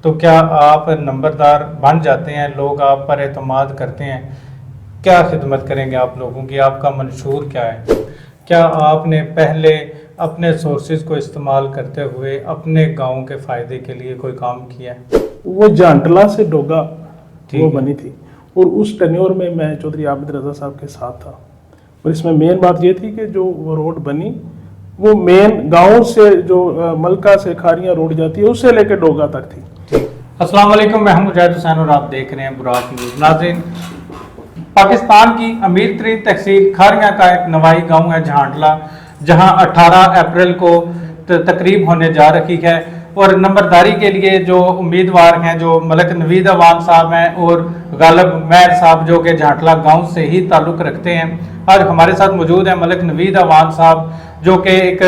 تو کیا آپ نمبردار بن جاتے ہیں، لوگ آپ پر اعتماد کرتے ہیں؟ کیا خدمت کریں گے آپ لوگوں کی؟ آپ کا منشور کیا ہے؟ کیا آپ نے پہلے اپنے سورسز کو استعمال کرتے ہوئے اپنے گاؤں کے فائدے کے لیے کوئی کام کیا ہے؟ وہ جانٹلا سے ڈوگا وہ بنی تھی، اور اس ٹینیور میں میں چودھری عابد رضا صاحب کے ساتھ تھا، اور اس میں مین بات یہ تھی کہ جو وہ روڈ بنی وہ مین گاؤں سے جو ملکہ سے کھاریاں روڈ جاتی ہے اس سے لے کے ڈوگا تک تھی۔ السلام علیکم، میں ہوں مجاہد حسین اور آپ دیکھ رہے ہیں براک نیوز۔ ناظرین، پاکستان کی امیر ترین تحصیل کھاریاں کا ایک نوائی گاؤں ہے جھانٹلا، جہاں 18 اپریل کو تقریب ہونے جا رہی ہے، اور نمبرداری کے لیے جو امیدوار ہیں جو ملک نوید عوان صاحب ہیں اور غالب مہر صاحب جو کہ جھانٹلا گاؤں سے ہی تعلق رکھتے ہیں، آج ہمارے ساتھ موجود ہیں ملک نوید عوان صاحب جو کہ ایک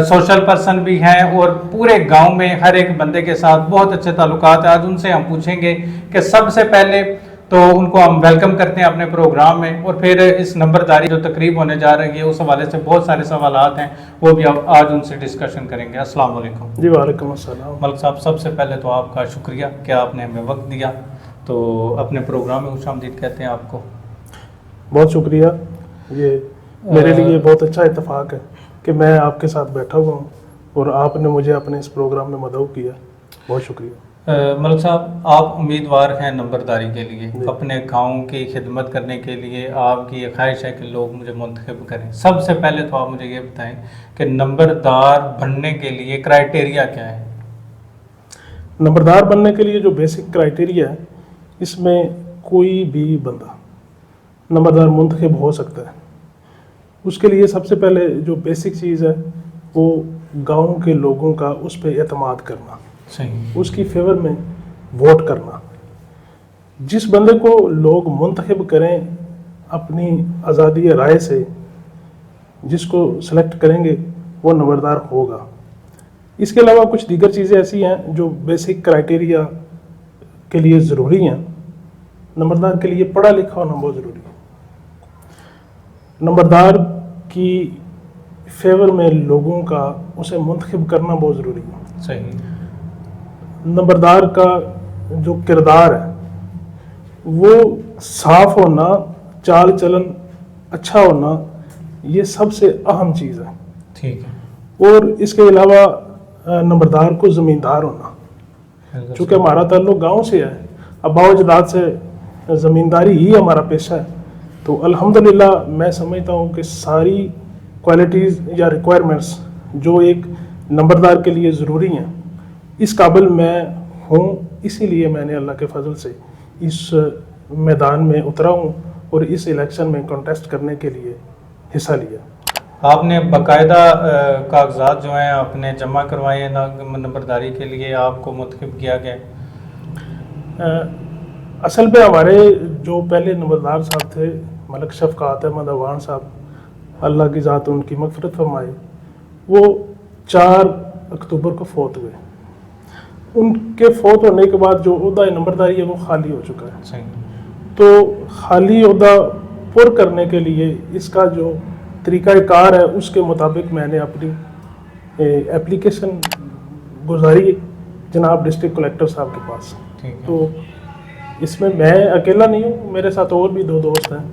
سوشل پرسن بھی ہیں اور پورے گاؤں میں ہر ایک بندے کے ساتھ بہت اچھے تعلقات ہیں۔ آج ان سے ہم پوچھیں گے کہ سب سے پہلے تو ان کو ہم ویلکم کرتے ہیں اپنے پروگرام میں، اور پھر اس نمبرداری جو تقریب ہونے جا رہی ہے اس حوالے سے بہت سارے سوالات ہیں، وہ بھی آج ان سے ڈسکشن کریں گے۔ السلام علیکم جی وعلیکم السلام۔ ملک صاحب، سب سے پہلے تو آپ کا شکریہ کہ آپ نے ہمیں وقت دیا، تو اپنے پروگرام میں خوش آمدید کہتے ہیں آپ کو۔ بہت شکریہ، یہ میرے لیے بہت اچھا اتفاق ہے کہ میں آپ کے ساتھ بیٹھا ہوا ہوں اور آپ نے مجھے اپنے اس پروگرام میں مدعو کیا، بہت شکریہ۔ ملک صاحب، آپ امیدوار ہیں نمبرداری کے لیے، اپنے گاؤں کی خدمت کرنے کے لیے آپ کی یہ خواہش ہے کہ لوگ مجھے منتخب کریں۔ سب سے پہلے تو آپ مجھے یہ بتائیں کہ نمبردار بننے کے لیے کرائیٹیریا کیا ہے؟ نمبردار بننے کے لیے جو بیسک کرائیٹیریا ہے، اس میں کوئی بھی بندہ نمبردار منتخب ہو سکتا ہے۔ اس کے لیے سب سے پہلے جو بیسک چیز ہے وہ گاؤں کے لوگوں کا اس پہ اعتماد کرنا، صحیح، اس کی فیور میں ووٹ کرنا۔ جس بندے کو لوگ منتخب کریں اپنی آزادی رائے سے، جس کو سلیکٹ کریں گے وہ نمبردار ہوگا۔ اس کے علاوہ کچھ دیگر چیزیں ایسی ہیں جو بیسک کرائیٹیریا کے لیے ضروری ہیں۔ نمبردار کے لیے پڑھا لکھا ہونا بہت ضروری ہے۔ نمبردار کی فیور میں لوگوں کا اسے منتخب کرنا بہت ضروری ہے۔ صحیح، نمبردار کا جو کردار ہے وہ صاف ہونا، چال چلن اچھا ہونا، یہ سب سے اہم چیز ہے۔ ٹھیک ہے، اور اس کے علاوہ نمبردار کو زمیندار ہونا، چونکہ ہمارا تعلق گاؤں سے ہے، ابا و اجداد سے زمینداری ہی ہمارا پیشہ ہے، تو الحمدللہ میں سمجھتا ہوں کہ ساری کوالٹیز یا ریکوائرمنٹس جو ایک نمبردار کے لیے ضروری ہیں اس قابل میں ہوں، اسی لیے میں نے اللہ کے فضل سے اس میدان میں اترا ہوں اور اس الیکشن میں کنٹیسٹ کرنے کے لیے حصہ لیا۔ آپ نے باقاعدہ کاغذات جو ہیں آپ نے جمع کروائے ہیں نمبرداری کے لیے، آپ کو منتخب کیا گیا؟ اصل میں ہمارے جو پہلے نمبردار صاحب تھے ملک شفقات احمد عوان صاحب، اللہ کی ذات ان کی مغفرت فرمائے، وہ 4 اکتوبر کو فوت ہوئے۔ ان کے فوت ہونے کے بعد جو عہدہ نمبرداری ہے وہ خالی ہو چکا ہے۔ صحیح، تو خالی عہدہ پر کرنے کے لیے اس کا جو طریقہ کار ہے اس کے مطابق میں نے اپنی اپلیکیشن گزاری جناب ڈسٹرکٹ کلیکٹر صاحب کے پاس۔ تو اس میں اکیلا نہیں ہوں، میرے ساتھ اور بھی 2 دوست ہیں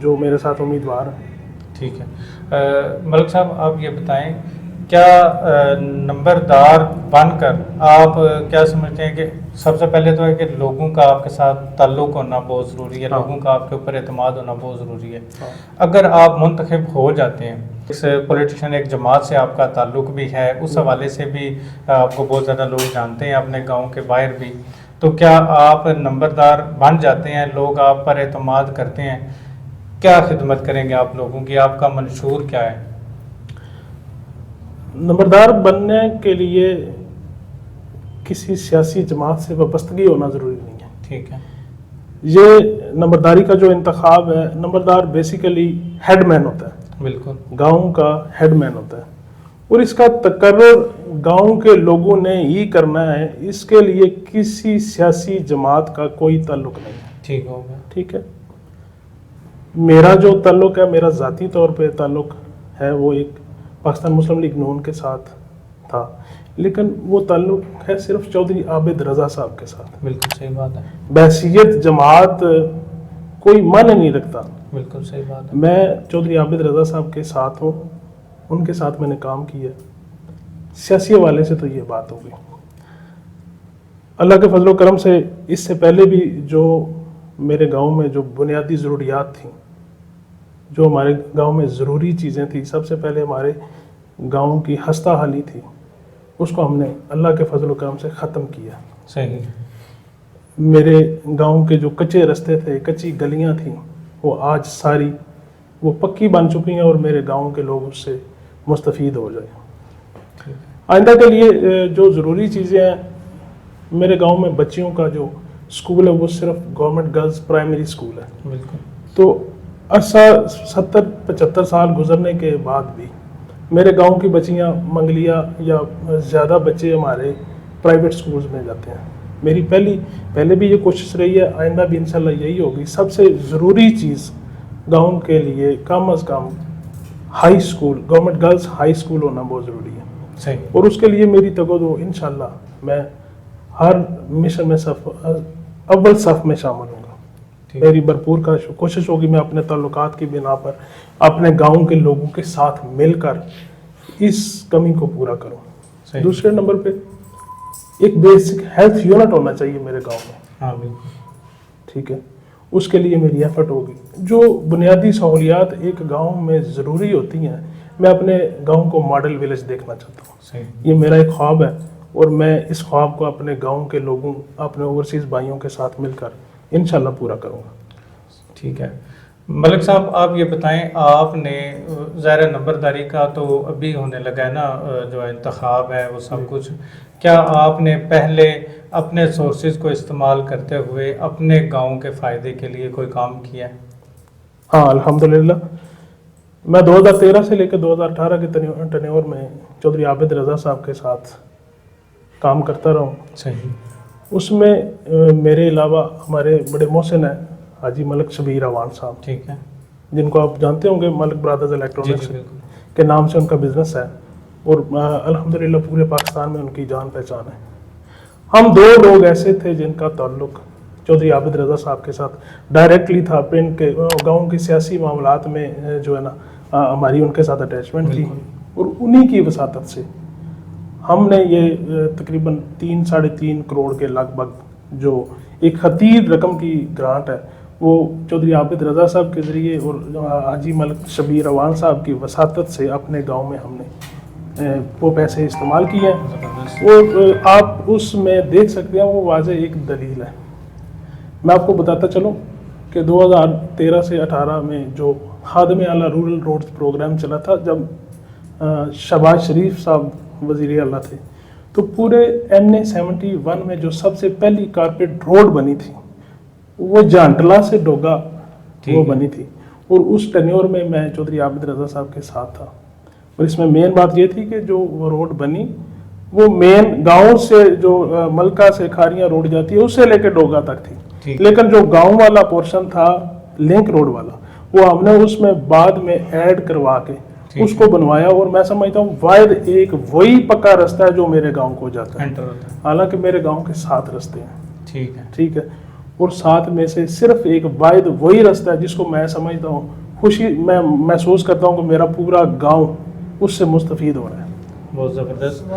جو میرے ساتھ امیدوار ہیں۔ ٹھیک ہے، ملک صاحب آپ یہ بتائیں، کیا نمبردار بن کر آپ کیا سمجھتے ہیں کہ سب سے پہلے تو ہے کہ لوگوں کا آپ کے ساتھ تعلق ہونا بہت ضروری ہے، لوگوں کا آپ کے اوپر اعتماد ہونا بہت ضروری ہے۔ اگر آپ منتخب ہو جاتے ہیں، اس پولیٹیشین ایک جماعت سے آپ کا تعلق بھی ہے، اس حوالے سے بھی آپ کو بہت زیادہ لوگ جانتے ہیں اپنے گاؤں کے باہر بھی، تو کیا آپ نمبردار بن جاتے ہیں، لوگ آپ پر اعتماد کرتے ہیں؟ کیا خدمت کریں گے آپ لوگوں کی؟ آپ کا منشور کیا ہے؟ نمبردار بننے کے لیے کسی سیاسی جماعت سے وابستگی ہونا ضروری نہیں ہے۔ ٹھیک ہے، یہ نمبرداری کا جو انتخاب ہے، نمبردار بیسیکلی ہیڈ مین ہوتا ہے، بالکل گاؤں کا ہیڈ مین ہوتا ہے، اور اس کا تقرر گاؤں کے لوگوں نے ہی کرنا ہے، اس کے لیے کسی سیاسی جماعت کا کوئی تعلق نہیں ہے۔ ٹھیک ہوگا، ٹھیک ہے، میرا جو تعلق ہے، میرا ذاتی طور پہ تعلق ہے وہ ایک پاکستان مسلم لیگ نون کے ساتھ تھا، لیکن وہ تعلق ہے صرف چودھری عابد رضا صاحب کے ساتھ. بالکل صحیح بات ہے. بحیثیت جماعت کوئی معنی نہیں رکھتا. بالکل صحیح بات ہے. میں چودھری عابد رضا صاحب کے ساتھ ہوں, ان کے ساتھ میں نے کام کیا. سیاسی حوالے سے تو یہ بات ہوگی. اللہ کے فضل و کرم سے اس سے پہلے بھی جو میرے گاؤں میں جو بنیادی ضروریات تھیں, جو ہمارے گاؤں میں ضروری چیزیں تھیں, سب سے پہلے ہمارے گاؤں کی ہستہ حالی تھی, اس کو ہم نے اللہ کے فضل و کرم سے ختم کیا. صحیح. میرے گاؤں کے جو کچے رستے تھے, کچی گلیاں تھیں, وہ آج ساری وہ پکی بن چکی ہیں اور میرے گاؤں کے لوگ اس سے مستفید ہو جائیں. آئندہ کے لیے جو ضروری چیزیں ہیں, میرے گاؤں میں بچیوں کا جو اسکول ہے وہ صرف گورنمنٹ گرلز پرائمری اسکول ہے. بالکل. تو عرصہ 70-75 سال گزرنے کے بعد بھی میرے گاؤں کی بچیاں منگلیا یا زیادہ بچے ہمارے پرائیویٹ اسکولز میں جاتے ہیں. میری پہلے بھی یہ کوشش رہی ہے, آئندہ بھی انشاءاللہ یہی ہوگی. سب سے ضروری چیز گاؤں کے لیے کم از کم high school, government girls high school ہونا بہت ضروری ہے. صحیح. اور اس کے لیے میری تگودو انشاءاللہ میں ہر مشن میں اول صف میں شامل ہوں گا. میری بھرپور کوشش ہوگی میں اپنے تعلقات کی بنا پر اپنے گاؤں کے لوگوں کے ساتھ مل کر اس کمی کو پورا کروں. صحیح. دوسرے نمبر پہ ایک بیسک ہیلتھ یونٹ ہونا چاہیے میرے گاؤں میں. ہاں بالکل. ٹھیک ہے, اس کے لیے میری ایفرٹ ہوگی. جو بنیادی سہولیات ایک گاؤں میں ضروری ہوتی ہیں, میں اپنے گاؤں کو ماڈل ولیج دیکھنا چاہتا ہوں. صحیح. یہ میرا ایک خواب ہے اور میں اس خواب کو اپنے گاؤں کے لوگوں, اپنے اوورسیز بھائیوں کے ساتھ مل کر انشاءاللہ پورا کروں گا. ٹھیک ہے. ملک صاحب آپ یہ بتائیں, آپ نے ظاہر نمبرداری کا تو ابھی ہونے لگا ہے نا, جو انتخاب ہے وہ سب کچھ, کیا آپ نے پہلے اپنے سورسز کو استعمال کرتے ہوئے اپنے گاؤں کے فائدے کے لیے کوئی کام کیا ہے؟ ہاں الحمدللہ. میں 2013 سے لے کے 2018 کے ٹینیور میں چودھری عابد رضا صاحب کے ساتھ کام کرتا رہا ہوں. صحیح. اس میں میرے علاوہ ہمارے بڑے محسن ہیں حاجی ملک شبیر اوان صاحب, ٹھیک ہے, جن کو آپ جانتے ہوں گے, ملک برادرز جی الیکٹرانکس بالکل. کے نام سے ان کا بزنس ہے, اور الحمدللہ پورے پاکستان میں ان کی جان پہچان ہے. ہم 2 لوگ ایسے تھے جن کا تعلق چودھری عابد رضا صاحب کے ساتھ ڈائریکٹلی تھا. ان کے گاؤں کے سیاسی معاملات میں جو ہے نا ہماری ان کے ساتھ اٹیچمنٹ تھی, اور انہی کی وساطت سے ہم نے یہ تقریباً 3-3.5 کروڑ کے لگ بھگ جو ایک خطیر رقم کی گرانٹ ہے, وہ چودھری عابد رضا صاحب کے ذریعے اور حاجی ملک شبیر اوان صاحب کی وساطت سے اپنے گاؤں میں ہم نے وہ پیسے استعمال کیے ہیں. اور آپ اس میں دیکھ سکتے ہیں وہ واضح ایک دلیل ہے. میں آپ کو بتاتا چلوں کہ 2013 سے 18 میں جو خادم اعلیٰ رورل روڈز پروگرام چلا تھا, جب شہباز شریف صاحب وزیر اعلیٰ تھے, تو پورے NA 71 میں جو سب سے پہلی کارپیٹ روڈ بنی تھی وہ جانٹلا سے ڈوگا وہ بنی تھی. اور اس ٹینیور میں میں چودھری عابد رضا صاحب کے ساتھ تھا. اور اس میں مین بات یہ تھی کہ جو وہ روڈ بنی وہ مین گاؤں سے جو ملکہ سے کھاریاں روڈ جاتی ہے اس سے لے کے ڈوگا تک تھی, لیکن جو گاؤں والا پورشن تھا لنک روڈ والا, وہ ہم نے اس میں بعد میں ایڈ کروا کے اس کو بنوایا. اور میں سمجھتا ہوں واحد ایک وہی پکا رستہ ہے جو میرے گاؤں کو جاتا ہے, حالانکہ میرے گاؤں کے 7 رستے ہیں. ٹھیک ہے, اور 7 میں سے صرف ایک واحد وہی رستہ ہے جس کو میں سمجھتا ہوں خوشی میں محسوس کرتا ہوں کہ میرا پورا گاؤں اس سے مستفید ہو رہا ہے. بہت زبردست.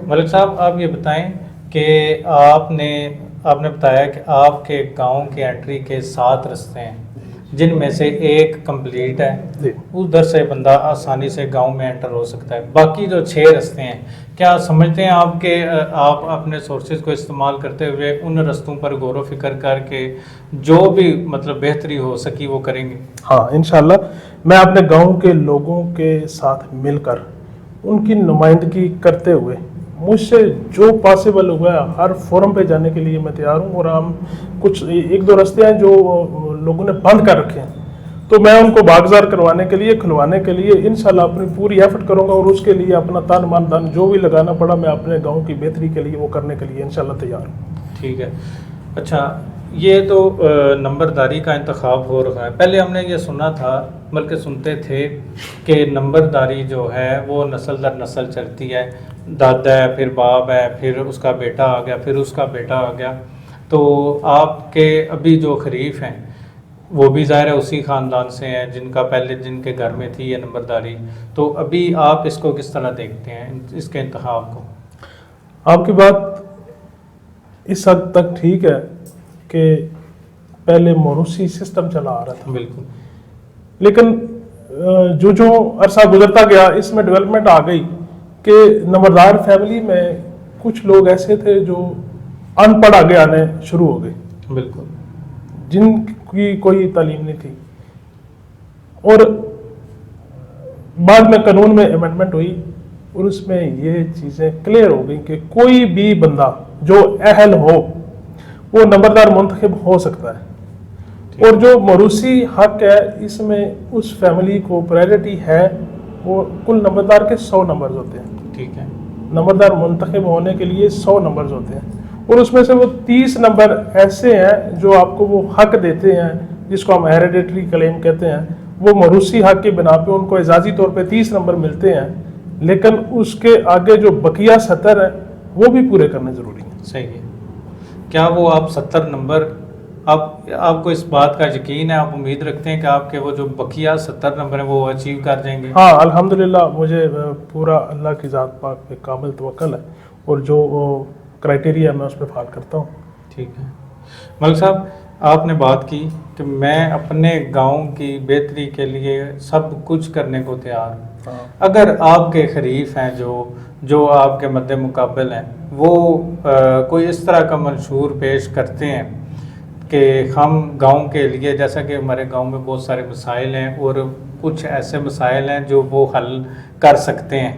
ملک صاحب آپ یہ بتائیں کہ آپ نے بتایا کہ آپ کے گاؤں کے انٹری کے 7 رستے ہیں, جن میں سے ایک کمپلیٹ ہے, ادھر سے بندہ آسانی سے گاؤں میں انٹر ہو سکتا ہے. باقی جو 6 رستے ہیں, کیا سمجھتے ہیں آپ کہ آپ اپنے سورسز کو استعمال کرتے ہوئے ان رستوں پر غور و فکر کر کے جو بھی مطلب بہتری ہو سکی وہ کریں گے؟ ہاں انشاءاللہ میں اپنے گاؤں کے لوگوں کے ساتھ مل کر ان کی نمائندگی کرتے ہوئے مجھ سے جو پاسبل ہوا ہے ہر فورم پہ جانے کے لیے میں تیار ہوں. اور ہم کچھ 1-2 رستے ہیں جو لوگوں نے بند کر رکھے ہیں, تو میں ان کو باغزار کروانے کے لیے, کھلوانے کے لیے انشاءاللہ اپنی پوری ایفرٹ کروں گا. اور اس کے لیے اپنا تن من دھن جو بھی لگانا پڑا میں اپنے گاؤں کی بہتری کے لیے وہ کرنے کے لیے انشاءاللہ تیار ہوں. ٹھیک ہے. اچھا یہ تو نمبرداری کا انتخاب ہو رہا ہے. پہلے ہم نے یہ سنا تھا، بلکہ سنتے تھے کہ نمبرداری جو ہے وہ نسل در نسل چلتی ہے، دادا ہے، پھر باپ ہے، پھر اس کا بیٹا آ گیا، پھر اس کا بیٹا آ گیا. تو آپ کے ابھی جو خریف ہیں وہ بھی ظاہر ہے اسی خاندان سے ہیں جن کا پہلے جن کے گھر میں تھی یہ نمبرداری. تو ابھی آپ اس کو کس طرح دیکھتے ہیں، اس کے انتخاب کو؟ آپ کی بات اس حد تک ٹھیک ہے کہ پہلے موروثی سسٹم چلا آ رہا تھا، بالکل. لیکن جو عرصہ گزرتا گیا اس میں ڈیولپمنٹ آ گئی کہ نمبردار فیملی میں کچھ لوگ ایسے تھے جو ان پڑھ آگے آنے شروع ہو گئے، بالکل. جن کی کوئی تعلیم نہیں تھی. اور بعد میں قانون میں امینڈمنٹ ہوئی اور اس میں یہ چیزیں کلیئر ہو گئی کہ کوئی بھی بندہ جو اہل ہو وہ نمبردار منتخب ہو سکتا ہے. اور جو موروثی حق ہے اس میں اس فیملی کو پرائرٹی ہے. وہ کل نمبردار کے 100 نمبرز ہوتے ہیں. ٹھیک ہے. نمبردار منتخب ہونے کے لیے 100 نمبرز ہوتے ہیں اور اس میں سے وہ 30 نمبر ایسے ہیں جو آپ کو وہ حق دیتے ہیں جس کو ہم ہیریڈیٹری کلیم کہتے ہیں. وہ موروثی حق کی بنا پہ ان کو اعزازی طور پہ 30 نمبر ملتے ہیں، لیکن اس کے آگے جو بقیہ 70 ہیں وہ بھی پورے کرنے ضروری ہیں. صحیح ہے. کیا وہ آپ 70 نمبر آپ کو اس بات کا یقین ہے، آپ امید رکھتے ہیں کہ آپ کے وہ جو بقیہ 70 نمبر ہیں وہ اچیو کر جائیں گے؟ ہاں الحمدللہ، مجھے پورا اللہ کی ذات پاک پہ کامل توکل ہے اور جو کرائٹیریا میں اس پہ فال کرتا ہوں. ٹھیک ہے. ملک صاحب، آپ نے بات کی کہ میں اپنے گاؤں کی بہتری کے لیے سب کچھ کرنے کو تیار ہوں. اگر آپ کے خریف ہیں جو آپ کے مد مقابل ہیں، وہ کوئی اس طرح کا منشور پیش کرتے ہیں کہ ہم گاؤں کے لیے، جیسا کہ ہمارے گاؤں میں بہت سارے مسائل ہیں اور کچھ ایسے مسائل ہیں جو وہ حل کر سکتے ہیں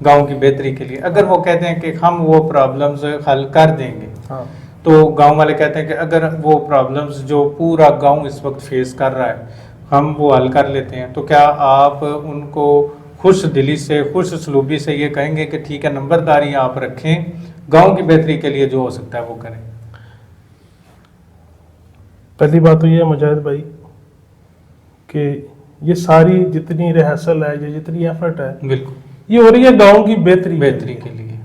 گاؤں کی بہتری کے لیے، اگر وہ کہتے ہیں کہ ہم وہ پرابلمز حل کر دیں گے، تو گاؤں والے کہتے ہیں کہ اگر وہ پرابلمز جو پورا گاؤں اس وقت فیس کر رہا ہے ہم وہ حل کر لیتے ہیں، تو کیا آپ ان کو خوش دلی سے، خوش اسلوبی سے یہ کہیں گے کہ ٹھیک ہے نمبرداری آپ رکھیں، گاؤں کی بہتری کے لیے جو ہو سکتا ہے وہ کریں؟ پہلی بات تو یہ ہے مجاہد بھائی کہ یہ ساری جتنی ریہرسل ہے، یہ جتنی ایفرٹ ہے، بالکل یہ ہو رہی ہے گاؤں کی بہتری کے لیے.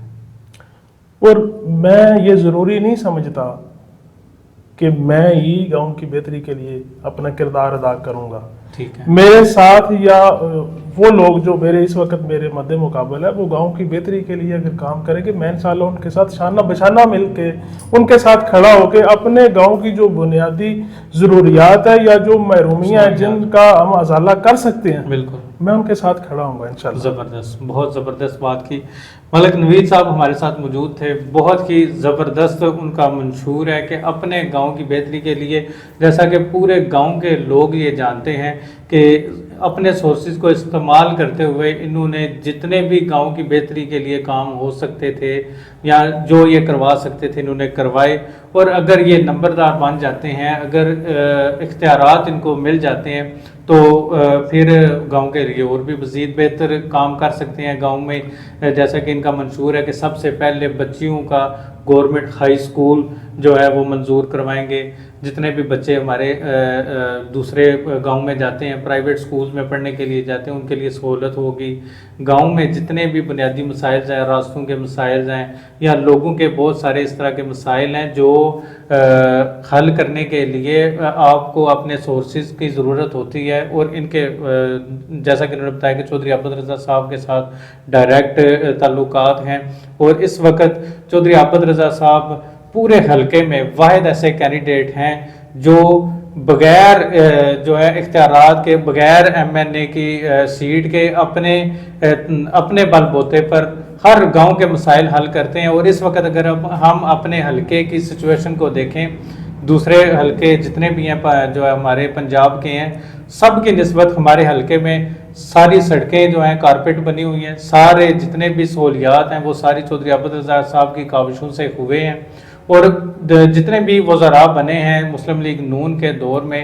اور میں یہ ضروری نہیں سمجھتا کہ میں ہی گاؤں کی بہتری کے لیے اپنا کردار ادا کروں گا. ٹھیک ہے. میرے ساتھ یا وہ لوگ جو میرے اس وقت میرے مد مقابل ہے وہ گاؤں کی بہتری کے لیے اگر کام کریں گے، میں انشاءاللہ ان کے ساتھ شانہ بشانہ مل کے ان کے ساتھ کھڑا ہو کے اپنے گاؤں کی جو بنیادی ضروریات ہے یا جو محرومیاں ہیں جن کا ہم ازالہ کر سکتے ہیں، بالکل میں ان کے ساتھ کھڑا ہوں گا انشاءاللہ. زبردست، بہت زبردست بات کی. ملک نوید صاحب ہمارے ساتھ موجود تھے. بہت ہی زبردست ان کا منشور ہے کہ اپنے گاؤں کی بہتری کے لیے، جیسا کہ پورے گاؤں کے لوگ یہ جانتے ہیں کہ اپنے سورسز کو استعمال کرتے ہوئے انہوں نے جتنے بھی گاؤں کی بہتری کے لیے کام ہو سکتے تھے یا جو یہ کروا سکتے تھے انہوں نے کروائے. اور اگر یہ نمبردار بن جاتے ہیں، اگر اختیارات ان کو مل جاتے ہیں، تو پھر گاؤں کے لیے اور بھی مزید بہتر کام کر سکتے ہیں. گاؤں میں جیسا کہ ان کا منشور ہے کہ سب سے پہلے بچیوں کا گورنمنٹ ہائی اسکول جو ہے وہ منظور کروائیں گے. جتنے بھی بچے ہمارے دوسرے گاؤں میں جاتے ہیں، پرائیویٹ سکولز میں پڑھنے کے لیے جاتے ہیں، ان کے لیے سہولت ہوگی. گاؤں میں جتنے بھی بنیادی مسائل ہیں، راستوں کے مسائل ہیں یا لوگوں کے بہت سارے اس طرح کے مسائل ہیں جو حل کرنے کے لیے آپ کو اپنے سورسز کی ضرورت ہوتی ہے. اور ان کے جیسا کہ انہوں نے بتایا کہ چودھری عابد رضا صاحب کے ساتھ ڈائریکٹ تعلقات ہیں، اور اس وقت چودھری عابد رضا صاحب پورے حلقے میں واحد ایسے کینڈیڈیٹ ہیں جو بغیر جو ہے اختیارات کے، بغیر ایم این اے کی سیٹ کے اپنے بل بوتے پر ہر گاؤں کے مسائل حل کرتے ہیں. اور اس وقت اگر ہم اپنے حلقے کی سچویشن کو دیکھیں، دوسرے حلقے جتنے بھی ہیں جو ہمارے پنجاب کے ہیں، سب کی نسبت ہمارے حلقے میں ساری سڑکیں جو ہیں کارپیٹ بنی ہوئی ہیں، سارے جتنے بھی سہولیات ہیں وہ ساری چودھری عابد رضا صاحب کی کاوشوں سے ہوئے ہیں. اور جتنے بھی وزراء بنے ہیں مسلم لیگ نون کے دور میں،